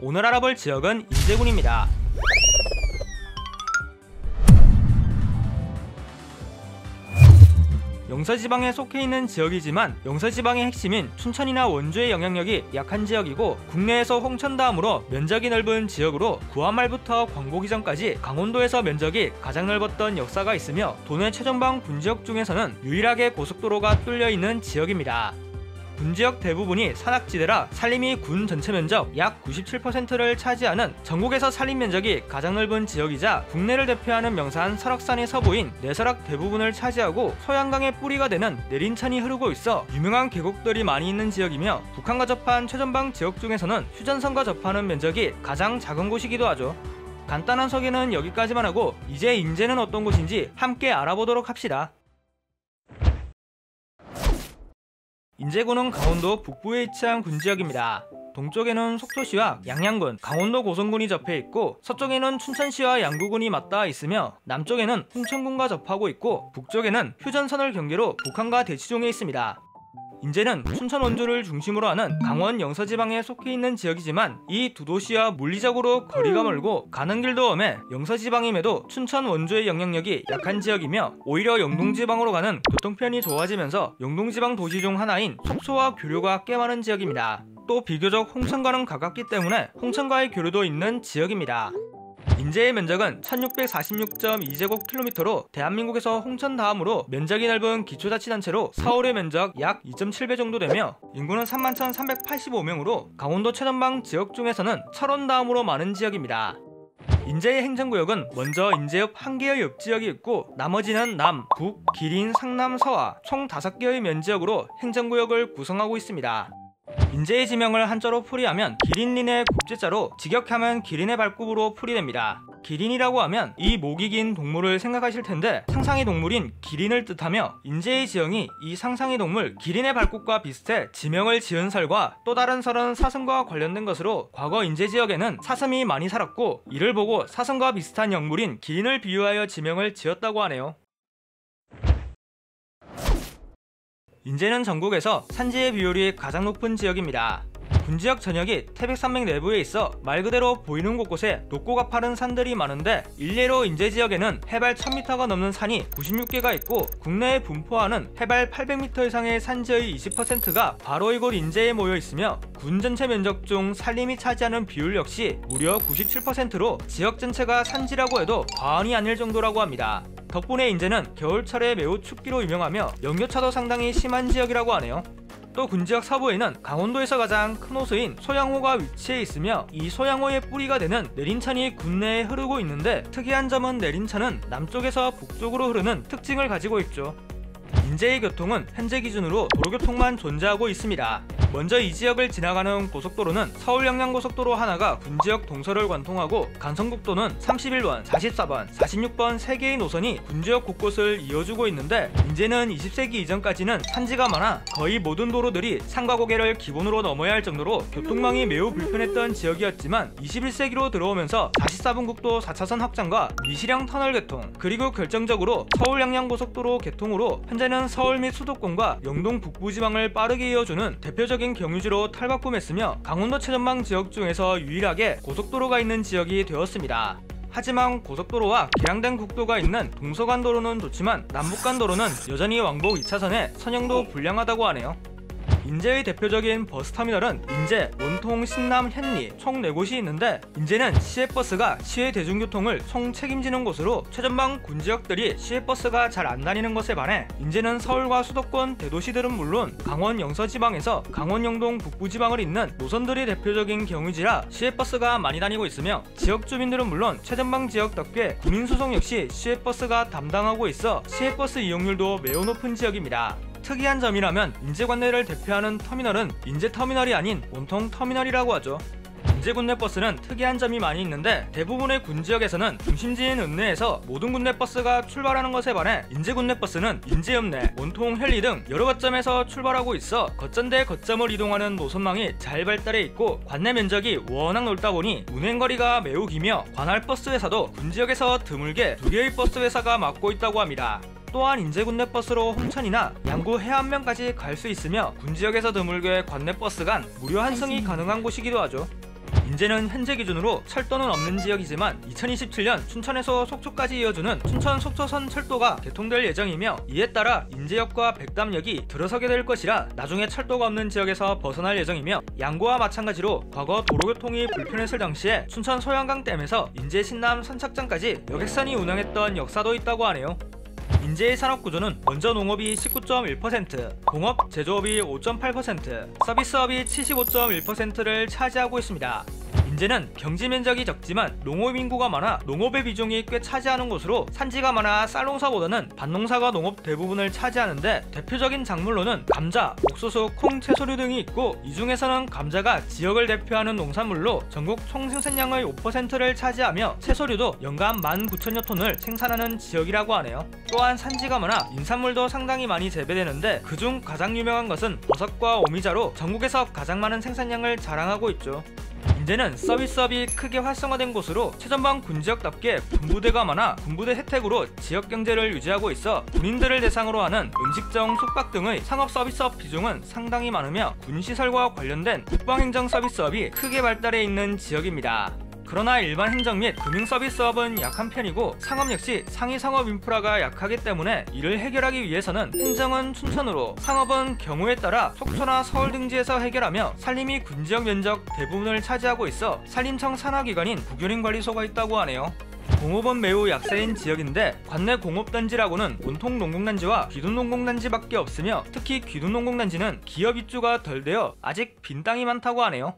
오늘 알아볼 지역은 인제군입니다. 영서지방에 속해 있는 지역이지만 영서지방의 핵심인 춘천이나 원주의 영향력이 약한 지역이고 국내에서 홍천 다음으로 면적이 넓은 지역으로 구한말부터 광복이전까지 강원도에서 면적이 가장 넓었던 역사가 있으며 도내 최전방 군지역 중에서는 유일하게 고속도로가 뚫려 있는 지역입니다. 군지역 대부분이 산악지대라 산림이 군 전체 면적 약 97%를 차지하는 전국에서 산림 면적이 가장 넓은 지역이자 국내를 대표하는 명산 설악산의 서부인 내설악 대부분을 차지하고 소양강의 뿌리가 되는 내린천이 흐르고 있어 유명한 계곡들이 많이 있는 지역이며 북한과 접한 최전방 지역 중에서는 휴전선과 접하는 면적이 가장 작은 곳이기도 하죠. 간단한 소개는 여기까지만 하고 이제 인제는 어떤 곳인지 함께 알아보도록 합시다. 인제군은 강원도 북부에 위치한 군지역입니다. 동쪽에는 속초시와 양양군, 강원도 고성군이 접해 있고 서쪽에는 춘천시와 양구군이 맞닿아 있으며 남쪽에는 홍천군과 접하고 있고 북쪽에는 휴전선을 경계로 북한과 대치종에 있습니다. 인제는 춘천 원주를 중심으로 하는 강원 영서지방에 속해 있는 지역이지만 이 두 도시와 물리적으로 거리가 멀고 가는 길도 험해 영서지방임에도 춘천 원주의 영향력이 약한 지역이며 오히려 영동지방으로 가는 교통편이 좋아지면서 영동지방 도시 중 하나인 속초와 교류가 꽤 많은 지역입니다. 또 비교적 홍천과는 가깝기 때문에 홍천과의 교류도 있는 지역입니다. 인제의 면적은 1646.2제곱킬로미터로 대한민국에서 홍천 다음으로 면적이 넓은 기초자치단체로 서울의 면적 약 2.7배 정도 되며 인구는 31,385명으로 강원도 최전방 지역 중에서는 철원 다음으로 많은 지역입니다. 인제의 행정구역은 먼저 인제읍 1개의 읍지역이 있고 나머지는 남, 북, 기린, 상남, 서하 총 5개의 면지역으로 행정구역을 구성하고 있습니다. 인제의 지명을 한자로 풀이하면 기린린의 국제자로 직역하면 기린의 발굽으로 풀이됩니다. 기린이라고 하면 이 목이 긴 동물을 생각하실 텐데 상상의 동물인 기린을 뜻하며 인제의 지형이 이 상상의 동물 기린의 발굽과 비슷해 지명을 지은 설과 또 다른 설은 사슴과 관련된 것으로 과거 인제 지역에는 사슴이 많이 살았고 이를 보고 사슴과 비슷한 영물인 기린을 비유하여 지명을 지었다고 하네요. 인제는 전국에서 산지의 비율이 가장 높은 지역입니다. 군지역 전역이 태백산맥 내부에 있어 말 그대로 보이는 곳곳에 높고 가파른 산들이 많은데 일례로 인제 지역에는 해발 1000m가 넘는 산이 96개가 있고 국내에 분포하는 해발 800m 이상의 산지의 20%가 바로 이곳 인제에 모여 있으며 군 전체 면적 중 산림이 차지하는 비율 역시 무려 97%로 지역 전체가 산지라고 해도 과언이 아닐 정도라고 합니다. 덕분에 인제는 겨울철에 매우 춥기로 유명하며 연교차도 상당히 심한 지역이라고 하네요. 또 군지역 서부에는 강원도에서 가장 큰 호수인 소양호가 위치해 있으며 이 소양호의 뿌리가 되는 내린천이 군내에 흐르고 있는데 특이한 점은 내린천은 남쪽에서 북쪽으로 흐르는 특징을 가지고 있죠. 인제의 교통은 현재 기준으로 도로교통만 존재하고 있습니다. 먼저 이 지역을 지나가는 고속도로는 서울 영양고속도로 하나가 군지역 동서를 관통하고 간선국도는 31번, 44번, 46번 3개의 노선이 군지역 곳곳을 이어주고 있는데 인제는 20세기 이전까지는 산지가 많아 거의 모든 도로들이 산과 고개를 기본으로 넘어야 할 정도로 교통망이 매우 불편했던 지역이었지만 21세기로 들어오면서 44번 국도 4차선 확장과 미시령 터널 개통 그리고 결정적으로 서울 영양고속도로 개통으로 현재는 서울 및 수도권과 영동 북부지방을 빠르게 이어주는 대표적인 경유지로 탈바꿈했으며 강원도 최전방 지역 중에서 유일하게 고속도로가 있는 지역이 되었습니다. 하지만 고속도로와 개량된 국도가 있는 동서간도로는 좋지만 남북간도로는 여전히 왕복 2차선에 선형도 불량하다고 하네요. 인제의 대표적인 버스터미널은 인제, 원통, 신남, 현리 총 4곳이 있는데 인제는 시외버스가 시외 대중교통을 총 책임지는 곳으로 최전방 군지역들이 시외버스가 잘 안 다니는 것에 반해 인제는 서울과 수도권 대도시들은 물론 강원 영서지방에서 강원 영동 북부지방을 잇는 노선들이 대표적인 경유지라 시외버스가 많이 다니고 있으며 지역 주민들은 물론 최전방 지역답게 군인수송 역시 시외버스가 담당하고 있어 시외버스 이용률도 매우 높은 지역입니다. 특이한 점이라면 인제 관내를 대표하는 터미널은 인제터미널이 아닌 원통터미널이라고 하죠. 인제 군내버스는 특이한 점이 많이 있는데 대부분의 군지역에서는 중심지인 읍내에서 모든 군내버스가 출발하는 것에 반해 인제 군내버스는 인제읍내, 원통, 현리 등 여러 거점에서 출발하고 있어 거점대 거점을 이동하는 노선망이 잘 발달해 있고 관내 면적이 워낙 넓다 보니 운행거리가 매우 기며 관할 버스 회사도 군지역에서 드물게 2개의 버스 회사가 맡고 있다고 합니다. 또한 인제 군내버스로 홍천이나 양구 해안면까지 갈 수 있으며 군지역에서 드물게 관내버스 간 무료 환승이 가능한 곳이기도 하죠. 인제는 현재 기준으로 철도는 없는 지역이지만 2027년 춘천에서 속초까지 이어주는 춘천 속초선 철도가 개통될 예정이며, 이에 따라 인제역과 백담역이 들어서게 될 것이라 나중에 철도가 없는 지역에서 벗어날 예정이며, 양구와 마찬가지로 과거 도로교통이 불편했을 당시에 춘천 소양강댐에서 인제 신남 선착장까지 여객선이 운항했던 역사도 있다고 하네요. 인제의 산업구조는 먼저 농업이 19.1%, 공업, 제조업이 5.8%, 서비스업이 75.1%를 차지하고 있습니다. 인제는 경지 면적이 적지만 농업 인구가 많아 농업의 비중이 꽤 차지하는 곳으로, 산지가 많아 쌀농사보다는 밭농사가 농업 대부분을 차지하는데, 대표적인 작물로는 감자, 옥수수, 콩, 채소류 등이 있고, 이 중에서는 감자가 지역을 대표하는 농산물로 전국 총 생산량의 5%를 차지하며 채소류도 연간 19,000여 톤을 생산하는 지역이라고 하네요. 또한 산지가 많아 인산물도 상당히 많이 재배되는데, 그중 가장 유명한 것은 버섯과 오미자로 전국에서 가장 많은 생산량을 자랑하고 있죠. 인제는 서비스업이 크게 활성화된 곳으로 최전방 군지역답게 군부대가 많아 군부대 혜택으로 지역 경제를 유지하고 있어, 군인들을 대상으로 하는 음식점, 숙박 등의 상업 서비스업 비중은 상당히 많으며, 군시설과 관련된 국방행정 서비스업이 크게 발달해 있는 지역입니다. 그러나 일반 행정 및 금융 서비스업은 약한 편이고, 상업 역시 상위 상업 인프라가 약하기 때문에 이를 해결하기 위해서는 행정은 춘천으로, 상업은 경우에 따라 속초나 서울 등지에서 해결하며, 산림이 군지역 면적 대부분을 차지하고 있어 산림청 산하기관인 국유림관리소가 있다고 하네요. 공업은 매우 약세인 지역인데, 관내 공업단지라고는 온통 농공단지와 귀둔농공단지밖에 없으며, 특히 귀둔농공단지는 기업 입주가 덜 되어 아직 빈 땅이 많다고 하네요.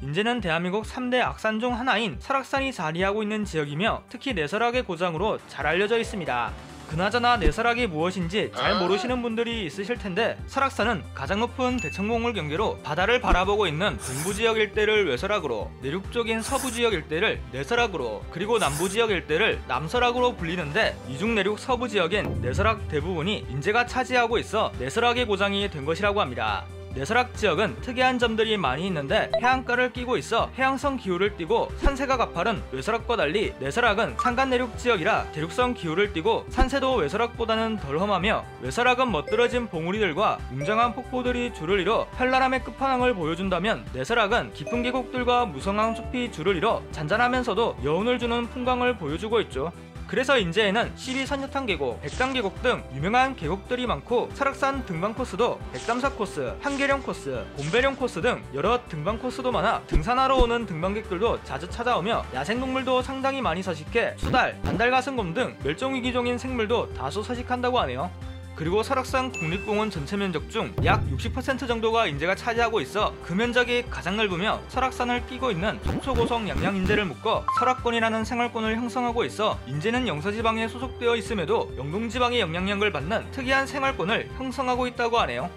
인제는 대한민국 3대 악산 중 하나인 설악산이 자리하고 있는 지역이며, 특히 내설악의 고장으로 잘 알려져 있습니다. 그나저나 내설악이 무엇인지 잘 모르시는 분들이 있으실 텐데, 설악산은 가장 높은 대청봉을 경계로 바다를 바라보고 있는 동부지역 일대를 외설악으로, 내륙적인 서부지역 일대를 내설악으로, 그리고 남부지역 일대를 남설악으로 불리는데, 이중 내륙 서부지역인 내설악 대부분이 인제가 차지하고 있어 내설악의 고장이 된 것이라고 합니다. 내설악 지역은 특이한 점들이 많이 있는데, 해안가를 끼고 있어 해양성 기후를 띠고, 산세가 가파른 외설악과 달리 내설악은 산간 내륙 지역이라 대륙성 기후를 띠고, 산세도 외설악보다는 덜 험하며, 외설악은 멋들어진 봉우리들과 웅장한 폭포들이 줄을 이뤄 현란함의 끝판왕을 보여준다면, 내설악은 깊은 계곡들과 무성한 숲이 줄을 이뤄 잔잔하면서도 여운을 주는 풍광을 보여주고 있죠. 그래서 인제에는 12선녀탕 계곡, 백당 계곡 등 유명한 계곡들이 많고, 설악산 등반 코스도 백담사 코스, 한계령 코스, 곰배령 코스 등 여러 등반 코스도 많아 등산하러 오는 등반객들도 자주 찾아오며, 야생동물도 상당히 많이 서식해 수달, 반달가슴곰 등 멸종위기종인 생물도 다수 서식한다고 하네요. 그리고 설악산 국립공원 전체 면적 중 약 60% 정도가 인제가 차지하고 있어 그 면적이 가장 넓으며, 설악산을 끼고 있는 속초고성 양양인제를 묶어 설악권이라는 생활권을 형성하고 있어, 인제는 영서지방에 소속되어 있음에도 영동지방의 영향력을 받는 특이한 생활권을 형성하고 있다고 하네요.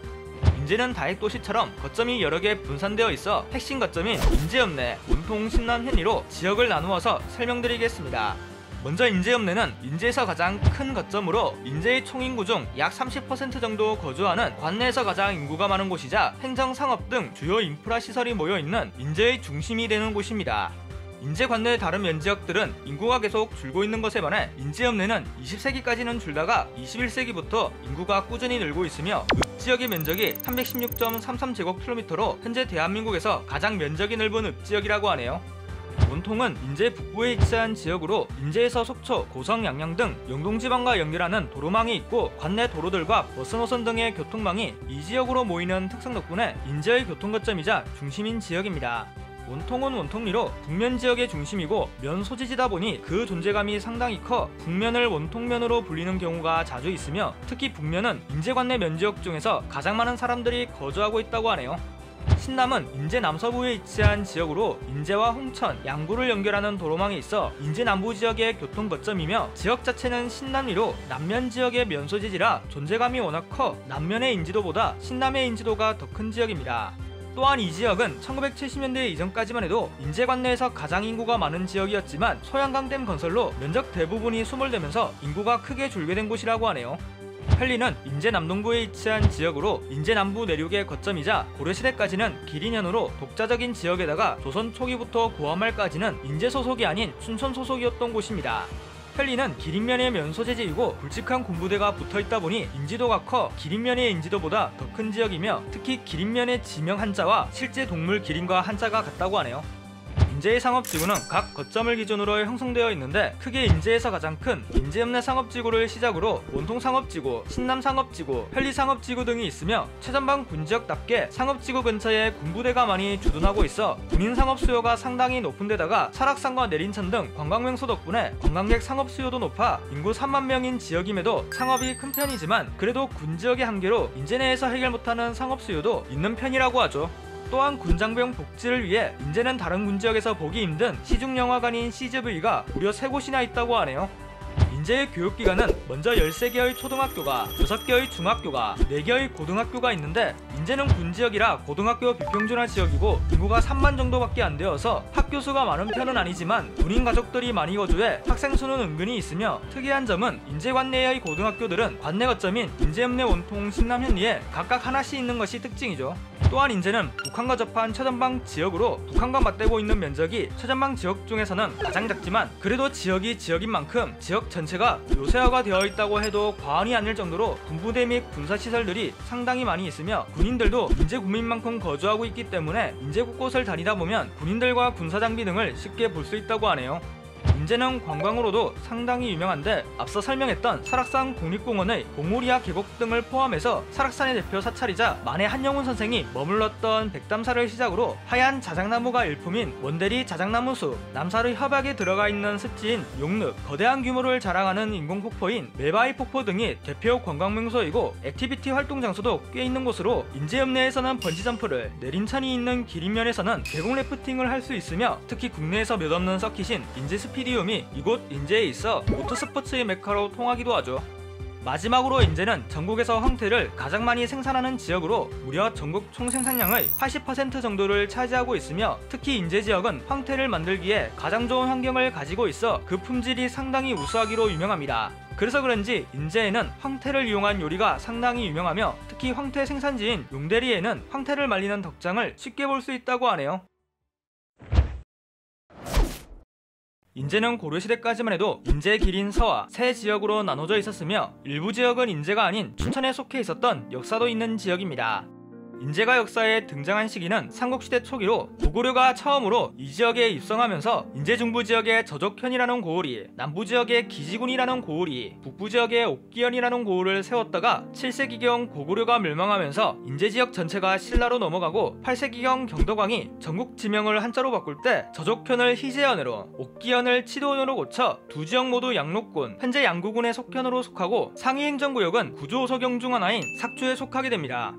인제는 다액도시처럼 거점이 여러 개 분산되어 있어 핵심 거점인 인제읍내, 온통, 신남, 현리로 지역을 나누어서 설명드리겠습니다. 먼저 인제읍내는 인제에서 가장 큰 거점으로, 인제의 총인구 중 약 30% 정도 거주하는 관내에서 가장 인구가 많은 곳이자 행정, 상업 등 주요 인프라 시설이 모여있는 인제의 중심이 되는 곳입니다. 인제 관내의 다른 면지역들은 인구가 계속 줄고 있는 것에 반해, 인제읍내는 20세기까지는 줄다가 21세기부터 인구가 꾸준히 늘고 있으며, 읍지역의 면적이 316.33제곱킬로미터로 현재 대한민국에서 가장 면적이 넓은 읍지역이라고 하네요. 온통은 인제 북부에 위치한 지역으로, 인제에서 속초, 고성, 양양 등 영동지방과 연결하는 도로망이 있고, 관내 도로들과 버스 노선 등의 교통망이 이 지역으로 모이는 특성 덕분에 인제의 교통거점이자 중심인 지역입니다. 온통은 원통리로 북면 지역의 중심이고, 면 소지지다 보니 그 존재감이 상당히 커 북면을 원통면으로 불리는 경우가 자주 있으며, 특히 북면은 인제 관내 면지역 중에서 가장 많은 사람들이 거주하고 있다고 하네요. 신남은 인제 남서부에 위치한 지역으로, 인제와 홍천, 양구를 연결하는 도로망이 있어 인제 남부 지역의 교통 거점이며, 지역 자체는 신남리로 남면 지역의 면소지지라 존재감이 워낙 커 남면의 인지도보다 신남의 인지도가 더 큰 지역입니다. 또한 이 지역은 1970년대 이전까지만 해도 인제 관내에서 가장 인구가 많은 지역이었지만, 소양강댐 건설로 면적 대부분이 소멸되면서 인구가 크게 줄게 된 곳이라고 하네요. 현리는 인제 남동부에 위치한 지역으로, 인제 남부 내륙의 거점이자 고려시대까지는 길인현으로 독자적인 지역에다가 조선 초기부터 고아말까지는 인제 소속이 아닌 춘천 소속이었던 곳입니다. 편리는 기린면의 면 소재지이고 굵직한 군부대가 붙어있다 보니 인지도가 커 기린면의 인지도보다 더 큰 지역이며, 특히 기린면의 지명 한자와 실제 동물 기린과 한자가 같다고 하네요. 인제의 상업지구는 각 거점을 기준으로 형성되어 있는데, 크게 인제에서 가장 큰 인제읍내 상업지구를 시작으로 원통상업지구, 신남상업지구, 편리상업지구 등이 있으며, 최전방 군지역답게 상업지구 근처에 군부대가 많이 주둔하고 있어 군인 상업 수요가 상당히 높은 데다가 설악산과 내린천 등 관광명소 덕분에 관광객 상업 수요도 높아 인구 3만 명인 지역임에도 상업이 큰 편이지만, 그래도 군지역의 한계로 인제 내에서 해결 못하는 상업 수요도 있는 편이라고 하죠. 또한 군장병 복지를 위해 인제는 다른 군지역에서 보기 힘든 시중영화관인 CGV가 무려 3곳이나 있다고 하네요. 인제의 교육기관은 먼저 13개의 초등학교가, 6개의 중학교가, 4개의 고등학교가 있는데, 인제는 군지역이라 고등학교 비평준화 지역이고 인구가 3만 정도밖에 안 되어서 학교 수가 많은 편은 아니지만 군인 가족들이 많이 거주해 학생 수는 은근히 있으며, 특이한 점은 인제 관내의 고등학교들은 관내 거점인 인제읍내 원통 신남현리에 각각 하나씩 있는 것이 특징이죠. 또한 인제는 북한과 접한 최전방 지역으로 북한과 맞대고 있는 면적이 최전방 지역 중에서는 가장 작지만, 그래도 지역이 지역인 만큼 지역 전체가 요새화가 되어 있다고 해도 과언이 아닐 정도로 군부대 및 군사시설들이 상당히 많이 있으며, 군인들도 인제 국민만큼 거주하고 있기 때문에 인제 곳곳을 다니다 보면 군인들과 군사장비 등을 쉽게 볼 수 있다고 하네요. 인제는 관광으로도 상당히 유명한데, 앞서 설명했던 설악산 국립공원의 봉오리아 계곡 등을 포함해서 설악산의 대표 사찰이자 만해 한영훈 선생이 머물렀던 백담사를 시작으로 하얀 자작나무가 일품인 원대리 자작나무숲, 남사르 협약에 들어가 있는 습지인 용륵, 거대한 규모를 자랑하는 인공폭포인 메바이 폭포 등이 대표 관광명소이고, 액티비티 활동 장소도 꽤 있는 곳으로 인제읍내에서는 번지점프를, 내린천이 있는 기린면에서는 계곡 래프팅을 할 수 있으며, 특히 국내에서 몇 없는 서킷인 인제 스피디움이 이곳 인제에 있어 모터스포츠의 메카로 통하기도 하죠. 마지막으로 인제는 전국에서 황태를 가장 많이 생산하는 지역으로 무려 전국 총생산량의 80% 정도를 차지하고 있으며, 특히 인제 지역은 황태를 만들기에 가장 좋은 환경을 가지고 있어 그 품질이 상당히 우수하기로 유명합니다. 그래서 그런지 인제에는 황태를 이용한 요리가 상당히 유명하며, 특히 황태 생산지인 용대리에는 황태를 말리는 덕장을 쉽게 볼 수 있다고 하네요. 인제는 고려시대까지만 해도 인제, 기린, 서화 세 지역으로 나눠져 있었으며, 일부 지역은 인제가 아닌 춘천에 속해 있었던 역사도 있는 지역입니다. 인제가 역사에 등장한 시기는 삼국시대 초기로 고구려가 처음으로 이 지역에 입성하면서 인제 중부지역에 저족현이라는 고을이, 남부지역에 기지군이라는 고을이, 북부지역에 옥기현이라는 고을을 세웠다가 7세기경 고구려가 멸망하면서 인제지역 전체가 신라로 넘어가고, 8세기경 경덕왕이 전국 지명을 한자로 바꿀 때 저족현을 희재현으로, 옥기현을 치도현으로 고쳐 두 지역 모두 양록군, 현재 양구군의 속현으로 속하고, 상위 행정구역은 구조소경 중 하나인 삭주에 속하게 됩니다.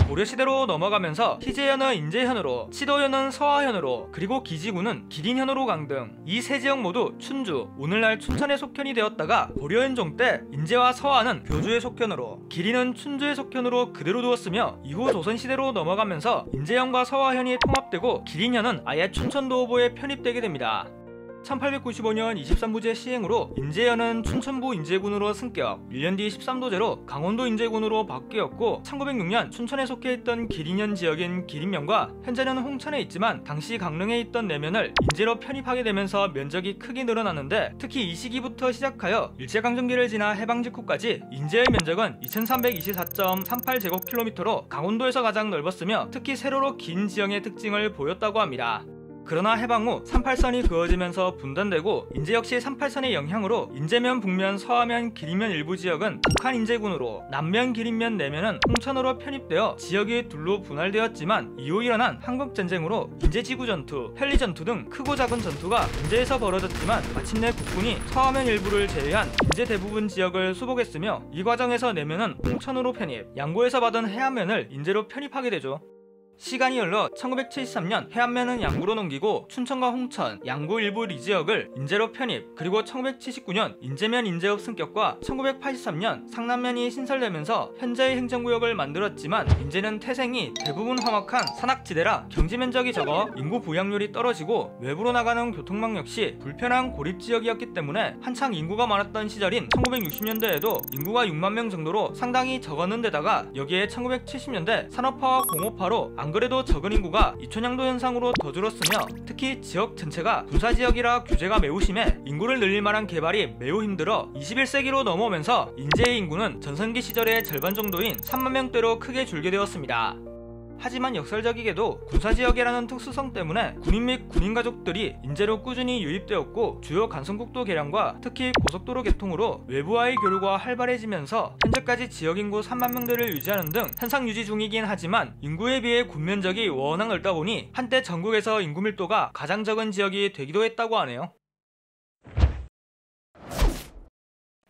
고려시대로 넘어가면서 희재현은 인제현으로, 치도현은 서화현으로, 그리고 기지군은 기린현으로 강등, 이 세 지역 모두 춘주, 오늘날 춘천의 속현이 되었다가 고려현종 때 인제와 서화는 교주의 속현으로, 기린은 춘주의 속현으로 그대로 두었으며, 이후 조선시대로 넘어가면서 인제현과 서화현이 통합되고 기린현은 아예 춘천도호부에 편입되게 됩니다. 1895년 23부제 시행으로 인제현은 춘천부 인제군으로 승격, 1년 뒤 13도제로 강원도 인제군으로 바뀌었고, 1906년 춘천에 속해 있던 기린현 지역인 기린면과 현재는 홍천에 있지만 당시 강릉에 있던 내면을 인제로 편입하게 되면서 면적이 크게 늘어났는데, 특히 이 시기부터 시작하여 일제강점기를 지나 해방 직후까지 인제의 면적은 2324.38제곱킬로미터로 강원도에서 가장 넓었으며, 특히 세로로 긴 지형의 특징을 보였다고 합니다. 그러나 해방 후 38선이 그어지면서 분단되고, 인제 역시 38선의 영향으로 인제면, 북면, 서하면, 기린면 일부 지역은 북한 인제군으로, 남면, 기린면, 내면은 홍천으로 편입되어 지역이 둘로 분할되었지만, 이후 일어난 한국전쟁으로 인제지구 전투, 편리 전투 등 크고 작은 전투가 인제에서 벌어졌지만, 마침내 국군이 서하면 일부를 제외한 인제 대부분 지역을 수복했으며, 이 과정에서 내면은 홍천으로 편입, 양구에서 받은 해안면을 인제로 편입하게 되죠. 시간이 흘러 1973년 해안면은 양구로 넘기고, 춘천과 홍천, 양구 일부 리지역을 인제로 편입, 그리고 1979년 인제면 인제읍 승격과 1983년 상남면이 신설되면서 현재의 행정구역을 만들었지만, 인제는 태생이 대부분 험악한 산악지대라 경지면적이 적어 인구 부양률이 떨어지고, 외부로 나가는 교통망 역시 불편한 고립지역이었기 때문에 한창 인구가 많았던 시절인 1960년대에도 인구가 6만 명 정도로 상당히 적었는데다가, 여기에 1970년대 산업화와 공업화로 안 그래도 적은 인구가 이촌양도 현상으로 더 줄었으며 특히 지역 전체가 군사지역이라 규제가 매우 심해 인구를 늘릴 만한 개발이 매우 힘들어 21세기로 넘어오면서 인제의 인구는 전성기 시절의 절반 정도인 3만 명대로 크게 줄게 되었습니다. 하지만 역설적이게도 군사지역이라는 특수성 때문에 군인 및 군인 가족들이 인제로 꾸준히 유입되었고 주요 간선국도 개량과 특히 고속도로 개통으로 외부와의 교류가 활발해지면서 현재까지 지역인구 3만 명대를 유지하는 등 현상 유지 중이긴 하지만 인구에 비해 군 면적이 워낙 넓다 보니 한때 전국에서 인구 밀도가 가장 적은 지역이 되기도 했다고 하네요.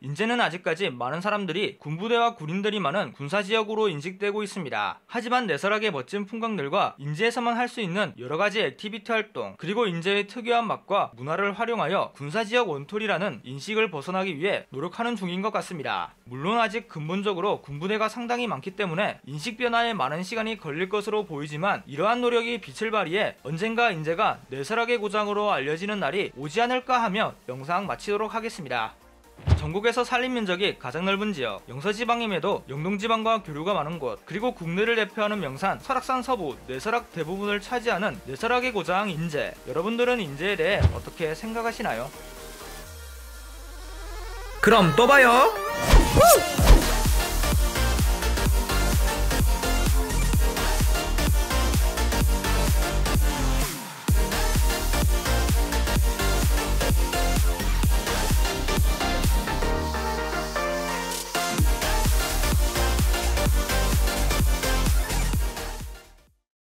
인제는 아직까지 많은 사람들이 군부대와 군인들이 많은 군사지역으로 인식되고 있습니다. 하지만 내설하게 멋진 풍광들과 인제에서만 할 수 있는 여러가지 액티비티 활동 그리고 인제의 특유한 맛과 문화를 활용하여 군사지역 원툴이라는 인식을 벗어나기 위해 노력하는 중인 것 같습니다. 물론 아직 근본적으로 군부대가 상당히 많기 때문에 인식 변화에 많은 시간이 걸릴 것으로 보이지만 이러한 노력이 빛을 발휘해 언젠가 인제가 내설하게 고장으로 알려지는 날이 오지 않을까 하며 영상 마치도록 하겠습니다. 전국에서 산림 면적이 가장 넓은 지역, 영서지방임에도 영동지방과 교류가 많은 곳, 그리고 국내를 대표하는 명산 설악산 서부, 내설악 대부분을 차지하는 내설악의 고장 인제. 여러분들은 인제에 대해 어떻게 생각하시나요? 그럼 또 봐요.